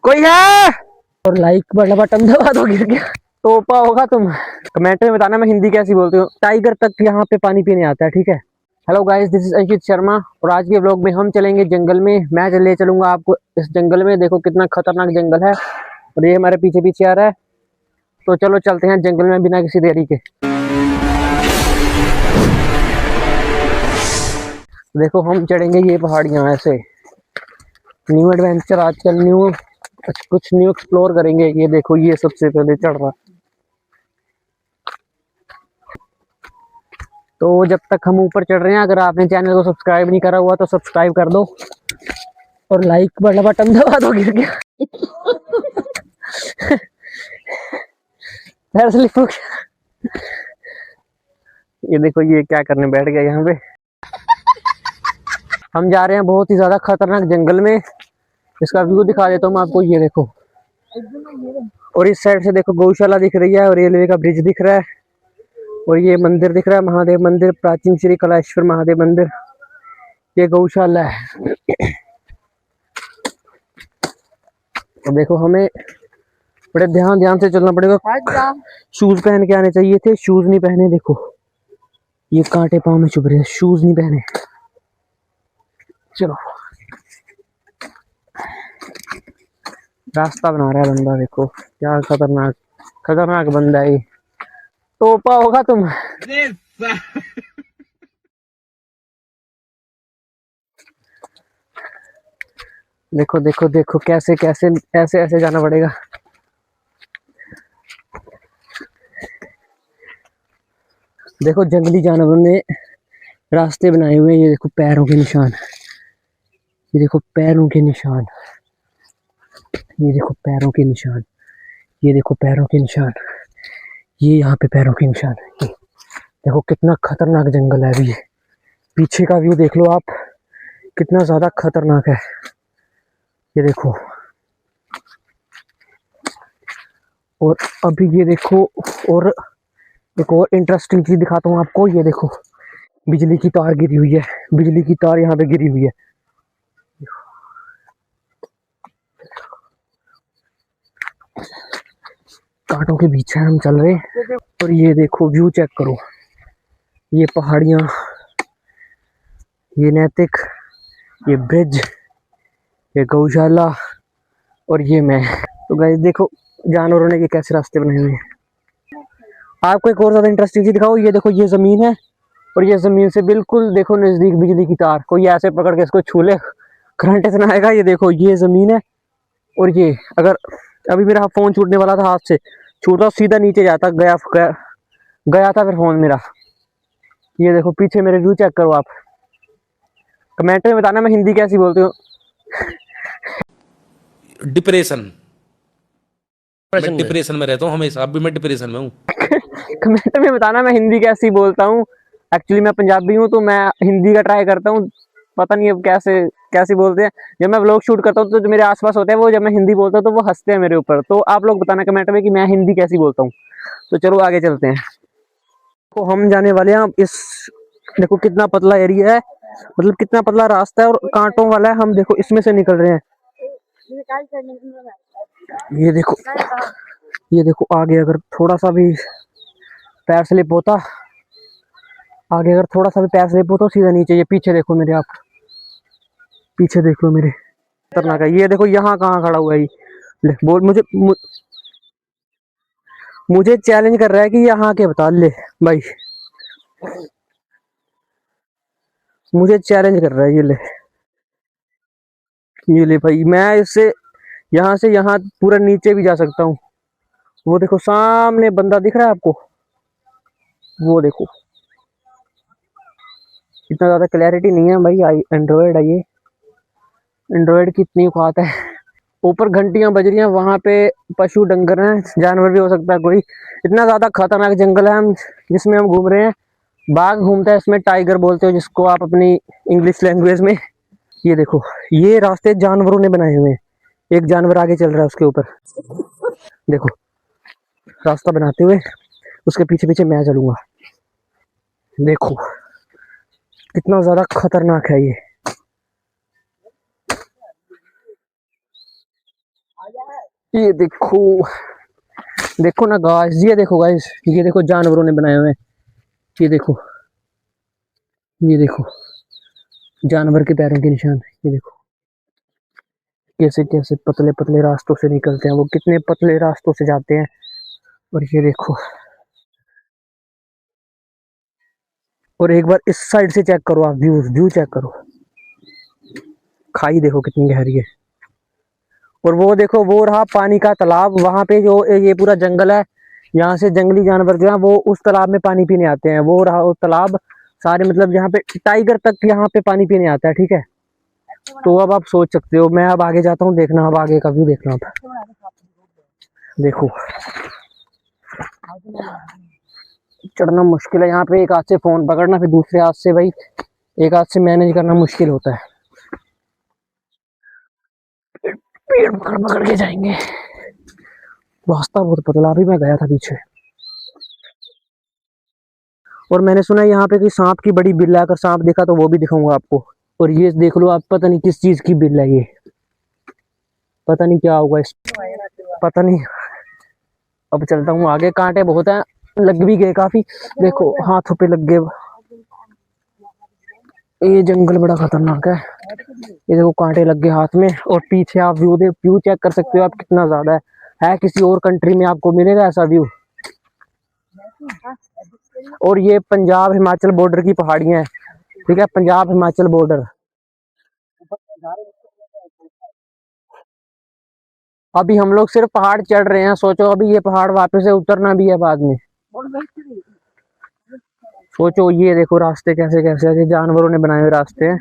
कोई है? और लाइक वाला बटन दबा दो, गिर गया तो होगा तुम। कमेंट में बताना मैं हिंदी कैसी बोलती हूँ। टाइगर तक यहाँ पे पानी पीने आता है, ठीक है। Hello guys, this is Ankit Sharma और आज के व्लॉग में हम चलेंगे जंगल में। मैं ले चलूंगा आपको इस जंगल में। देखो कितना खतरनाक जंगल है और ये हमारे पीछे पीछे आ रहा है। तो चलो चलते हैं जंगल में बिना किसी देरी के। देखो हम चढ़ेंगे ये पहाड़ियाँ ऐसे। न्यू एडवेंचर आजकल कुछ न्यू एक्सप्लोर करेंगे। ये देखो ये सबसे पहले चढ़ रहा। तो जब तक हम ऊपर चढ़ रहे हैं, अगर आपने चैनल को सब्सक्राइब नहीं करा हुआ तो सब्सक्राइब कर दो और लाइक वाला बटन दबा दो। गिर गया ये देखो ये क्या करने बैठ गया यहाँ पे। हम जा रहे हैं बहुत ही ज्यादा खतरनाक जंगल में। इसका व्यू दिखा देता हूँ मैं आपको। ये देखो और इस साइड से देखो गौशाला दिख रही है और रेलवे का ब्रिज दिख रहा है और ये मंदिर दिख रहा है, महादेव मंदिर, प्राचीन श्री कलाश्वर महादेव मंदिर। ये गौशाला है। और देखो हमें बड़े ध्यान से चलना पड़ेगा। शूज पहन के आने चाहिए थे, शूज नहीं पहने। देखो ये कांटे पाँव में चुभ रहे हैं, शूज नहीं पहने। चलो रास्ता बना रहा है बंदा, देखो क्या खतरनाक खतरनाक बंदा है ये। टोपा होगा तुम। देखो देखो देखो कैसे कैसे ऐसे ऐसे जाना पड़ेगा। देखो जंगली जानवरों ने रास्ते बनाए हुए हैं। ये देखो पैरों के निशान, ये देखो पैरों के निशान, ये देखो पैरों के निशान, ये देखो पैरों के निशान, ये यहाँ पे पैरों के निशान। देखो कितना खतरनाक जंगल है अभी। ये पीछे का व्यू देख लो आप, कितना ज्यादा खतरनाक है। ये देखो और अभी ये देखो, और एक और इंटरेस्टिंग चीज दिखाता हूँ आपको। ये देखो बिजली की तार गिरी हुई है, बिजली की तार यहाँ पे गिरी हुई है। कांटों के बीच हम चल रहे हैं और ये देखो व्यू चेक करो। ये पहाड़ियाँ, ये नैतिक, ये ब्रिज, ये गौशाला और ये मैं। तो गाइस देखो जानवरों ने ये कैसे रास्ते बनाए हुए हैं। आपको एक और ज्यादा इंटरेस्टिंग चीज दिखाओ। ये देखो ये जमीन है और ये जमीन से बिल्कुल देखो नजदीक बिजली की तार। कोई ऐसे पकड़ के इसको छू ले, करंट इतना आएगा। ये देखो ये जमीन है और ये अगर अभी मेरा फोन छूटने वाला था, हाथ से छूटा सीधा नीचे जाता गया था फिर फोन मेरा। ये देखो पीछे मेरे व्यू चेक करो आप। कमेंट में बताना मैं हिंदी कैसी बोलती हूँ। डिप्रेशन में रहता हूँ हमेशा। अब भी मैं डिप्रेशन में हूँ। कमेंट में बताना मैं हिंदी कैसी बोलता हूँ। एक्चुअली मैं पंजाबी हूँ तो मैं हिंदी का ट्राई करता हूँ। पता नहीं अब कैसे बोलते हैं। जब मैं व्लॉग शूट करता हूँ तो जो मेरे आसपास होते हैं वो, जब मैं हिंदी बोलता हूँ तो वो हंसते हैं मेरे ऊपर। तो आप लोग बताना कमेंट में कि मैं हिंदी कैसी बोलता हूँ। तो चलो आगे चलते हैं। तो हम जाने वाले हैं इस, देखो कितना पतला एरिया है, मतलब कितना पतला रास्ता है और कांटों वाला है। हम देखो इसमें से निकल रहे हैं। ये देखो आगे अगर थोड़ा सा भी पैर स्लिप होता, आगे अगर थोड़ा सा भी पैर स्लिप होता सीधा नीचे। ये पीछे देखो मेरे, आप पीछे देख लो मेरे, खतरनाक है। ये देखो यहाँ कहाँ खड़ा हुआ है ये। बोल मुझे चैलेंज कर रहा है कि यहाँ के बता ले भाई, मुझे चैलेंज कर रहा है। ये ले भाई, मैं इससे यहाँ से यहाँ पूरा नीचे भी जा सकता हूँ। वो देखो सामने बंदा दिख रहा है आपको, वो देखो। इतना ज्यादा क्लैरिटी नहीं है भाई, एंड्रॉयड है ये, एंड्रॉयड की इतनी औकात है। ऊपर घंटियां बज रही हैं, वहां पे पशु डंगर हैं, जानवर भी हो सकता है कोई। इतना ज्यादा खतरनाक जंगल है हम जिसमें हम घूम रहे हैं। बाघ घूमता है इसमें, टाइगर बोलते हो जिसको आप अपनी इंग्लिश लैंग्वेज में। ये देखो ये रास्ते जानवरों ने बनाए हुए हैं। एक जानवर आगे चल रहा है उसके ऊपर, देखो रास्ता बनाते हुए उसके पीछे पीछे मैं चलूंगा। देखो कितना ज्यादा खतरनाक है ये। ये देखो, देखो ना गाइस, ये देखो गाइस, ये देखो जानवरों ने बनाए हुए हैं। ये देखो, ये देखो जानवर के पैरों के निशान। ये देखो कैसे कैसे पतले पतले रास्तों से निकलते हैं, वो कितने पतले रास्तों से जाते हैं। और ये देखो, और एक बार इस साइड से चेक करो आप, व्यू व्यू चेक करो, खाई देखो कितनी गहरी है। और वो देखो, वो रहा पानी का तालाब, वहां पे जो ये पूरा जंगल है, यहाँ से जंगली जानवर जो है वो उस तालाब में पानी पीने आते हैं। वो रहा वो तालाब, सारे मतलब यहाँ पे टाइगर तक यहाँ पे पानी पीने आता है, ठीक है। तो अब आप सोच सकते हो, मैं अब आगे जाता हूँ, देखना अब आगे का व्यू देखना। अब देखो चढ़ना मुश्किल है यहाँ पे, एक हाथ से फोन पकड़ना, फिर दूसरे हाथ से भाई एक हाथ से मैनेज करना मुश्किल होता है। पेड़ पकड़ पकड़ के जाएंगे, रास्ता बहुत पतला, अभी मैं गया था पीछे। और मैंने सुना है यहाँ पे कि सांप की बड़ी बिल है, अगर सांप देखा तो वो भी दिखाऊंगा आपको। और ये देख लो आप, पता नहीं किस चीज की बिल है ये, पता नहीं क्या होगा इस, पता नहीं। अब चलता हूँ आगे, कांटे बहुत हैं, लग भी गए काफी, देखो हाथों पे लग गए। ये जंगल बड़ा खतरनाक है, ये देखो कांटे लग गए हाथ में। और पीछे आप व्यू चेक कर सकते हो आप, कितना ज्यादा है किसी और कंट्री में आपको मिलेगा ऐसा व्यू। और ये पंजाब हिमाचल बॉर्डर की पहाड़ियां हैं, ठीक है, पंजाब हिमाचल बॉर्डर। अभी हम लोग सिर्फ पहाड़ चढ़ रहे हैं, सोचो अभी ये पहाड़ वापस से उतरना भी है बाद में। सोचो, ये देखो रास्ते कैसे कैसे ऐसे जानवरों ने बनाए हुए रास्ते हैं।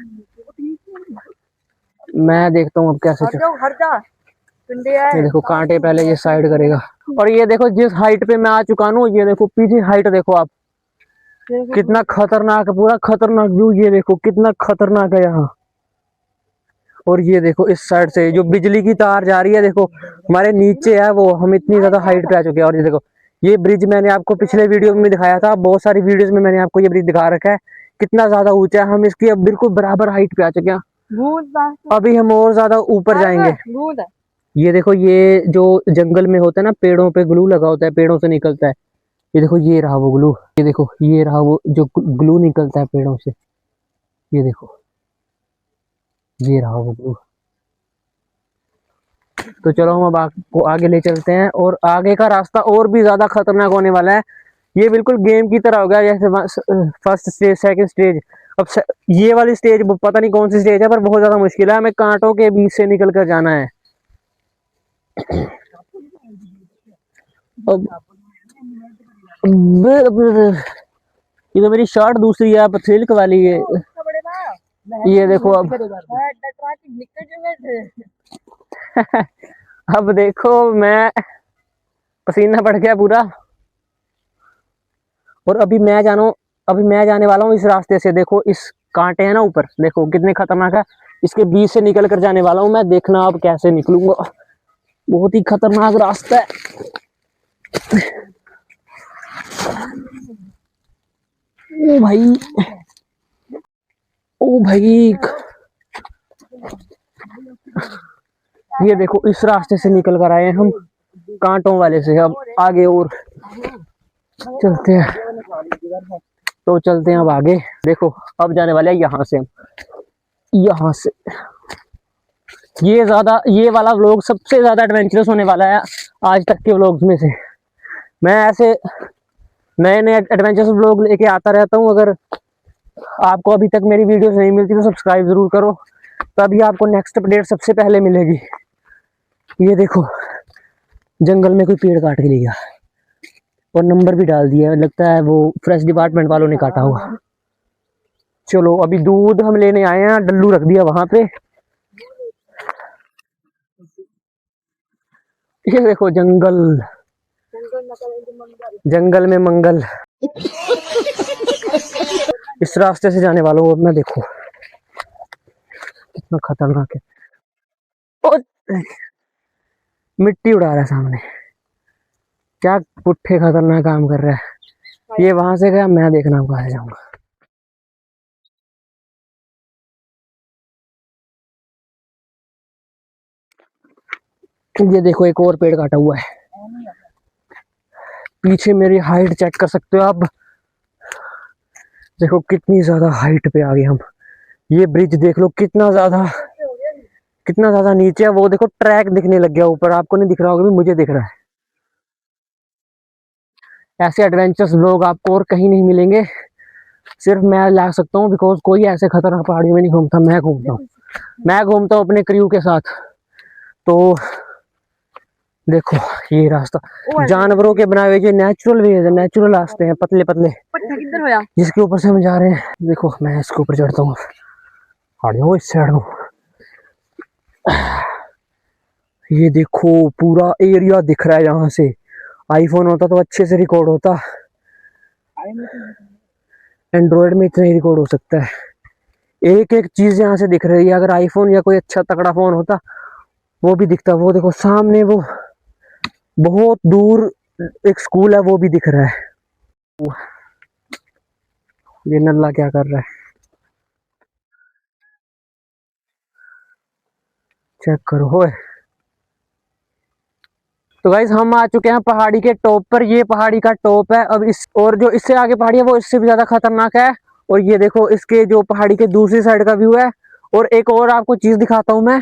मैं देखता हूँ अब कैसे ये देखो कांटे पहले ये साइड करेगा। और ये देखो जिस हाइट पे मैं आ चुका हूँ, ये देखो पीछे हाइट देखो आप, कितना खतरनाक है, पूरा खतरनाक व्यू। ये देखो कितना खतरनाक है यहाँ। और ये देखो इस साइड से जो बिजली की तार जा रही है, देखो हमारे नीचे है वो, हम इतनी ज्यादा हाइट पे आ चुके हैं। और ये देखो ये ब्रिज मैंने आपको पिछले वीडियो में दिखाया था, बहुत सारी वीडियोस में मैंने आपको ये ब्रिज दिखा रखा है, कितना ज्यादा ऊंचा है। हम इसकी अब बिल्कुल बराबर हाइट पे आ चुके हैं, अभी हम और ज्यादा ऊपर जाएंगे। ये देखो, ये जो जंगल में होता है ना, पेड़ों पे ग्लू लगा होता है, पेड़ों से निकलता है। ये देखो ये रहा वो ग्लू, ये देखो ये रहा वो जो ग्लू निकलता है पेड़ों से। ये देखो ये रहा वो ग्लू। तो चलो हम अब आपको आगे ले चलते हैं, और आगे का रास्ता और भी ज्यादा खतरनाक होने वाला है। ये बिल्कुल गेम की तरह हो गया, जैसे फर्स्ट स्टेज सेकंड स्टेज। अब ये वाली स्टेज पता नहीं कौन सी स्टेज है, पर बहुत ज्यादा मुश्किल है, हमें कांटों के बीच से निकल कर जाना है। अब ये तो मेरी शर्ट दूसरी है, अब सिल्क वाली है। ये देखो अब अब देखो मैं, पसीना पड़ गया पूरा। और अभी मैं जाने वाला हूँ इस रास्ते से। देखो इस कांटे हैं ना ऊपर, देखो कितने खतरनाक है, इसके बीच से निकल कर जाने वाला हूँ मैं, देखना अब कैसे निकलूंगा। बहुत ही खतरनाक रास्ता है। ओ भाई, ओ भाई, ये देखो इस रास्ते से निकल कर आए हैं हम, कांटों वाले से। अब आगे और चलते हैं, तो चलते हैं अब आगे। देखो अब जाने वाले हैं यहाँ से, यहाँ से। ये वाला व्लॉग सबसे ज्यादा एडवेंचरस होने वाला है आज तक के व्लॉग्स में से। मैं ऐसे नए नए एडवेंचरस व्लॉग लेके आता रहता हूँ। अगर आपको अभी तक मेरी वीडियोस नहीं मिलती तो सब्सक्राइब जरूर करो, तभी आपको नेक्स्ट अपडेट सबसे पहले मिलेगी। ये देखो जंगल में कोई पेड़ काट के ले गया, और नंबर भी डाल दिया, लगता है वो फ्रेश डिपार्टमेंट वालों ने काटा होगा। चलो अभी दूध हम लेने आए हैं, डल्लू रख दिया वहां पे। ये देखो जंगल, जंगल में मंगल। इस रास्ते से जाने वालों को मैं, देखो कितना खतरनाक है। ओ, मिट्टी उड़ा रहा है सामने, क्या पुट्ठे खतरनाक काम कर रहा है। ये वहां से गया, मैं देखना कहाँ जाऊंगा। ये देखो एक और पेड़ काटा हुआ है। पीछे मेरी हाइट चेक कर सकते हो आप, देखो कितनी ज्यादा हाइट पे आ गए हम। ये ब्रिज देख लो कितना ज्यादा नीचे है। वो देखो ट्रैक दिखने लग गया ऊपर, आपको नहीं दिख रहा होगा, भी मुझे दिख रहा है। ऐसे एडवेंचर्स लोग आपको और कहीं नहीं मिलेंगे, सिर्फ मैं ला सकता हूँ, बिकॉज कोई ऐसे खतरनाक पहाड़ी में नहीं घूमता। मैं घूमता हूँ अपने क्रू के साथ। तो देखो ये रास्ता जानवरों के बनाए हुए, जो नेचुरल वे है, नेचुरल रास्ते हैं पतले पतले, जिसके ऊपर से हम जा रहे हैं। देखो मैं इसके ऊपर चढ़ता हूँ, आ जाओ इस साइड को। ये देखो पूरा एरिया दिख रहा है यहाँ से। आईफोन होता तो अच्छे से रिकॉर्ड होता, एंड्रॉयड में इतना ही रिकॉर्ड हो सकता है। एक एक चीज यहाँ से दिख रही है। अगर आईफोन या कोई अच्छा तगड़ा फोन होता वो भी दिखता। वो देखो सामने वो बहुत दूर एक स्कूल है, वो भी दिख रहा है। ये नल्ला क्या कर रहा है, चेक करो होए। तो गाइस हम आ चुके हैं पहाड़ी के टॉप पर। ये पहाड़ी का टॉप है। अब इस और जो इससे आगे पहाड़ी है वो इससे भी ज्यादा खतरनाक है। और ये देखो इसके जो पहाड़ी के दूसरी साइड का व्यू है। और एक और आपको चीज दिखाता हूँ मैं,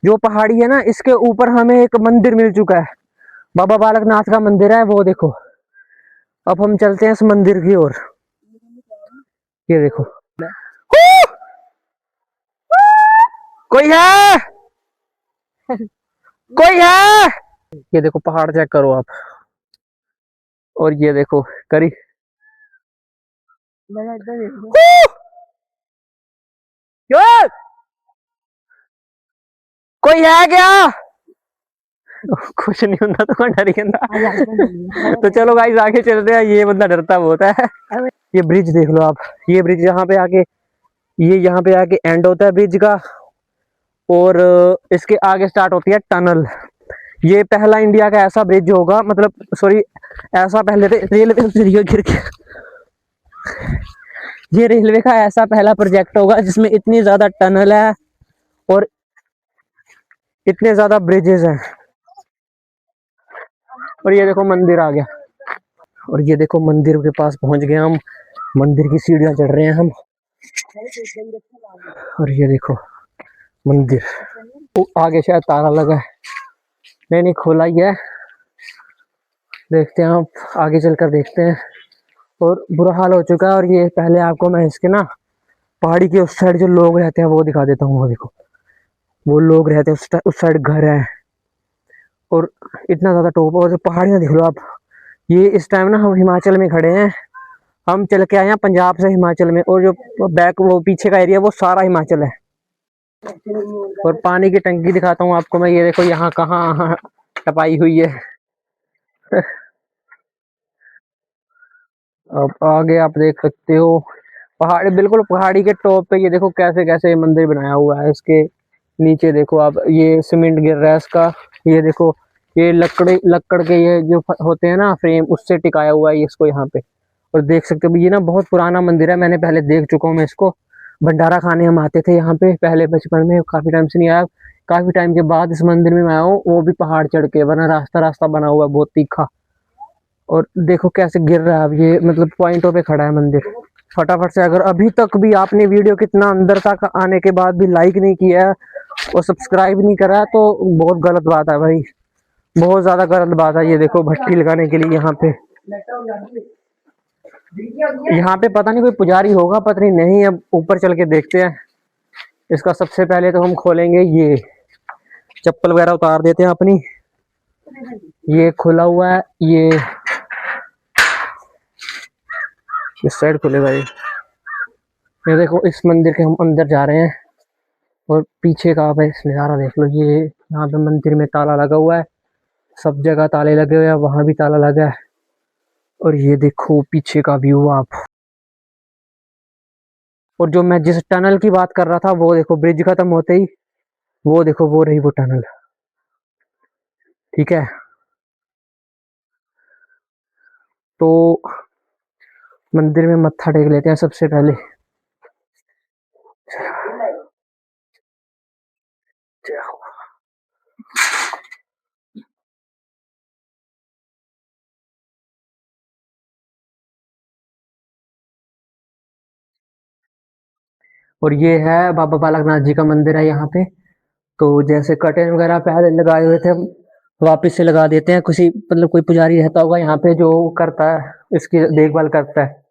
जो पहाड़ी है ना इसके ऊपर हमें एक मंदिर मिल चुका है, बाबा बालकनाथ का मंदिर है वो देखो। अब हम चलते हैं इस मंदिर की ओर। ये देखो कोई है, कोई है। ये देखो पहाड़ चेक करो आप, और ये देखो करी यो! कोई है क्या? कुछ नहीं होता तो कौन डर गया। तो चलो गाइस आगे चलते हैं, ये बंदा डरता बहुत है। ये ब्रिज देख लो आप, ये ब्रिज यहाँ पे आके, ये यहाँ पे आके एंड होता है ब्रिज का, और इसके आगे स्टार्ट होती है टनल। ये पहला इंडिया का ऐसा ब्रिज होगा, मतलब सॉरी ऐसा पहले रेलवे गिर के, ये रेलवे का ऐसा पहला प्रोजेक्ट होगा जिसमें इतनी ज्यादा टनल है और इतने ज्यादा ब्रिजेस हैं। और ये देखो मंदिर आ गया, और ये देखो मंदिर के पास पहुंच गए हम। मंदिर की सीढ़ियां चढ़ रहे हैं हम, और ये देखो मंदिर। आगे शायद ताला लगा है, नहीं खोला ही है। देखते हैं आप आगे चलकर देखते हैं। और बुरा हाल हो चुका है। और ये पहले आपको मैं इसके ना पहाड़ी के उस साइड जो लोग रहते हैं वो दिखा देता हूँ। वो देखो वो लोग रहते हैं उस साइड घर है, और इतना ज्यादा टॉप। और जो पहाड़ियाँ देख लो आप, ये इस टाइम ना हम हिमाचल में खड़े हैं। हम चल के आए हैं पंजाब से हिमाचल में, और जो बैक वो पीछे का एरिया वो सारा हिमाचल है। और पानी की टंकी दिखाता हूँ आपको मैं, ये देखो यहाँ कहाँ टपाई हुई है। अब आगे आप देख सकते हो पहाड़, बिल्कुल पहाड़ी के टॉप पे। ये देखो कैसे कैसे मंदिर बनाया हुआ है। इसके नीचे देखो आप, ये सीमेंट गिर रहा है इसका। ये देखो ये लकड़ के ये जो होते हैं ना फ्रेम, उससे टिकाया हुआ है इसको यहाँ पे। और देख सकते हो ये ना बहुत पुराना मंदिर है, मैंने पहले देख चुका हूँ मैं इसको। भंडारा खाने हम आते थे यहाँ पे पहले बचपन में, काफी टाइम से नहीं आया। काफी टाइम के बाद इस मंदिर में मैं आया हूँ, वो भी पहाड़ चढ़ के, वरना रास्ता रास्ता बना हुआ है बहुत तीखा। और देखो कैसे गिर रहा है अब, ये मतलब पॉइंटों पे खड़ा है मंदिर। फटाफट से अगर अभी तक भी आपने वीडियो कितना अंदर तक आने के बाद भी लाइक नहीं किया है और सब्सक्राइब नहीं करा है तो बहुत गलत बात है भाई, बहुत ज्यादा गलत बात है। ये देखो भट्टी लगाने के लिए यहाँ पे पता नहीं कोई पुजारी होगा, पता नहीं। अब ऊपर चल के देखते हैं इसका। सबसे पहले तो हम खोलेंगे, ये चप्पल वगैरह उतार देते हैं अपनी। ये खुला हुआ है, ये इस साइड खुलेगा। ये देखो इस मंदिर के हम अंदर जा रहे हैं, और पीछे का आप इस नज़ारा देख लो। ये यहाँ पे मंदिर में ताला लगा हुआ है, सब जगह ताले लगे हुए हैं, वहां भी ताला लगा है। और ये देखो पीछे का व्यू आप। और जो मैं जिस टनल की बात कर रहा था वो देखो, ब्रिज खत्म होते ही वो देखो वो रही वो टनल। ठीक है, तो मंदिर में मत्था टेक लेते हैं सबसे पहले। और ये है बाबा बालकनाथ जी का मंदिर है यहाँ पे। तो जैसे कर्टेन वगैरह पहले लगाए हुए थे, हम वापस से लगा देते हैं। किसी मतलब कोई पुजारी रहता होगा यहाँ पे जो करता है, इसकी देखभाल करता है।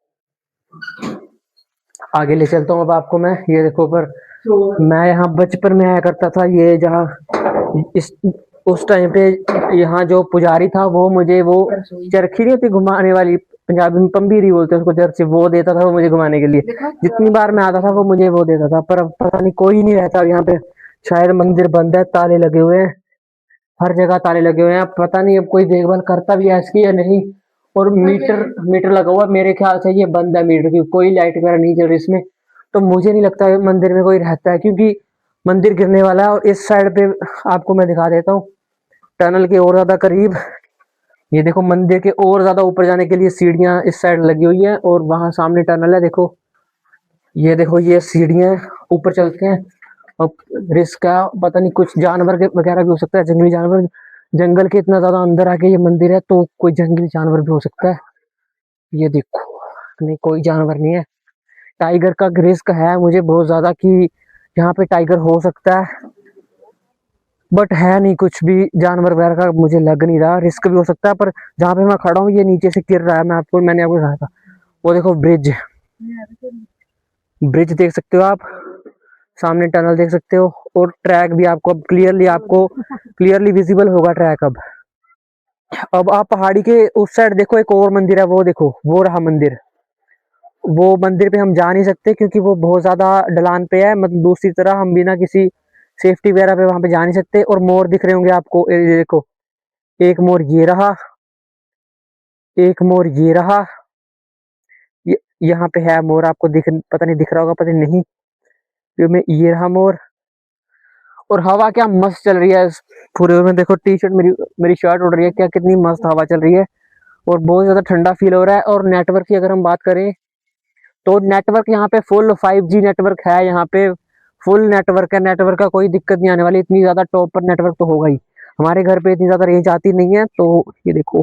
आगे ले चलता हूँ अब आपको मैं। ये देखो, पर मैं यहाँ बचपन में आया करता था, ये जहाँ इस उस टाइम पे यहाँ जो पुजारी था वो मुझे वो चरखी नहीं होती घुमाने वाली, पंजाबी में पंबीरी बोलते हैं उसको, चरखी, वो देता था वो मुझे घुमाने के लिए। जितनी बार मैं आता था वो मुझे वो देता था। पर अब पता नहीं, कोई नहीं रहता अब यहाँ पे। शायद मंदिर बंद है, ताले लगे हुए हैं, हर जगह ताले लगे हुए हैं। अब पता नहीं अब कोई देखभाल करता भी है इसकी या नहीं। और मीटर मीटर लगा हुआ है, मेरे ख्याल से ये बंद है मीटर की, कोई लाइट वगैरह नहीं चल रही इसमें। तो मुझे नहीं लगता है मंदिर में कोई रहता है, क्योंकि मंदिर गिरने वाला है। और इस साइड पे आपको मैं दिखा देता हूँ, टनल के और ज्यादा करीब। ये देखो, मंदिर के और ज्यादा ऊपर जाने के लिए सीढ़ियां इस साइड लगी हुई है, और वहां सामने टनल है। देखो, ये देखो, ये सीढ़ियां ऊपर चलते हैं। अब रिस्क है, पता नहीं कुछ जानवर के वगैरह भी हो सकता है, जंगली जानवर। जंगल के इतना ज्यादा अंदर आके ये मंदिर है, तो कोई जंगली जानवर भी हो सकता है। ये देखो, नहीं कोई जानवर नहीं है। टाइगर का रिस्क है मुझे बहुत ज्यादा कि यहाँ पे टाइगर हो सकता है, बट है नहीं कुछ भी जानवर वगैरह का, मुझे लग नहीं रहा। रिस्क भी हो सकता है, पर जहाँ पे मैं खड़ा हूँ ये नीचे से गिर रहा है। मैंने आपको कहा था, वो देखो ब्रिज, ब्रिज देख सकते हो आप, सामने टनल देख सकते हो, और ट्रैक भी आपको अब क्लियरली विजिबल होगा ट्रैक अब आप पहाड़ी के उस साइड देखो, एक और मंदिर है, वो देखो, वो रहा मंदिर। वो मंदिर पे हम जा नहीं सकते क्योंकि वो बहुत ज्यादा ढलान पे है, मतलब दूसरी तरह हम बिना किसी सेफ्टी वगैरह पे वहां पे जा नहीं सकते। और मोर दिख रहे होंगे आपको, ये देखो, एक मोर ये रहा, एक मोर ये रहा, यहाँ पे है मोर, आपको दिख, पता नहीं दिख रहा होगा, पता नहीं। ये रहा मोर। और हवा क्या मस्त चल रही है इस पूरे में। देखो, टी शर्ट मेरी मेरी शर्ट उड़ रही है, क्या कितनी मस्त हवा चल रही है, और बहुत ज्यादा ठंडा फील हो रहा है। और नेटवर्क की अगर हम बात करें, तो नेटवर्क यहाँ पे फुल 5G नेटवर्क है, यहाँ पे फुल नेटवर्क है। नेटवर्क का कोई दिक्कत नहीं आने वाली, इतनी ज्यादा टॉप पर नेटवर्क तो होगा ही। हमारे घर पे इतनी ज्यादा रेंज आती नहीं है। तो ये देखो,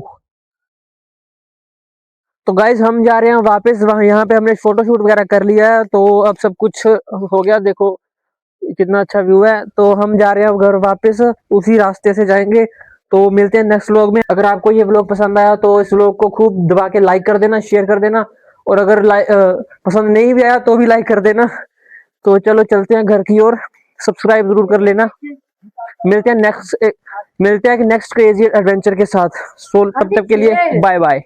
तो गाइज हम जा रहे हैं वापस वहाँ। यहाँ पे हमने फोटो शूट वगैरह कर लिया है, तो अब सब कुछ हो गया। देखो कितना अच्छा व्यू है। तो हम जा रहे हैं अब घर वापस, उसी रास्ते से जाएंगे। तो मिलते हैं नेक्स्ट व्लॉग में। अगर आपको ये व्लॉग पसंद आया तो इस व्लॉग को खूब दबा के लाइक कर देना, शेयर कर देना। और अगर पसंद नहीं भी आया तो भी लाइक कर देना। तो चलो चलते हैं घर की ओर, सब्सक्राइब जरूर कर लेना। मिलते हैं नेक्स्ट क्रेजी एडवेंचर के साथ। सो तब तक के लिए बाय बाय।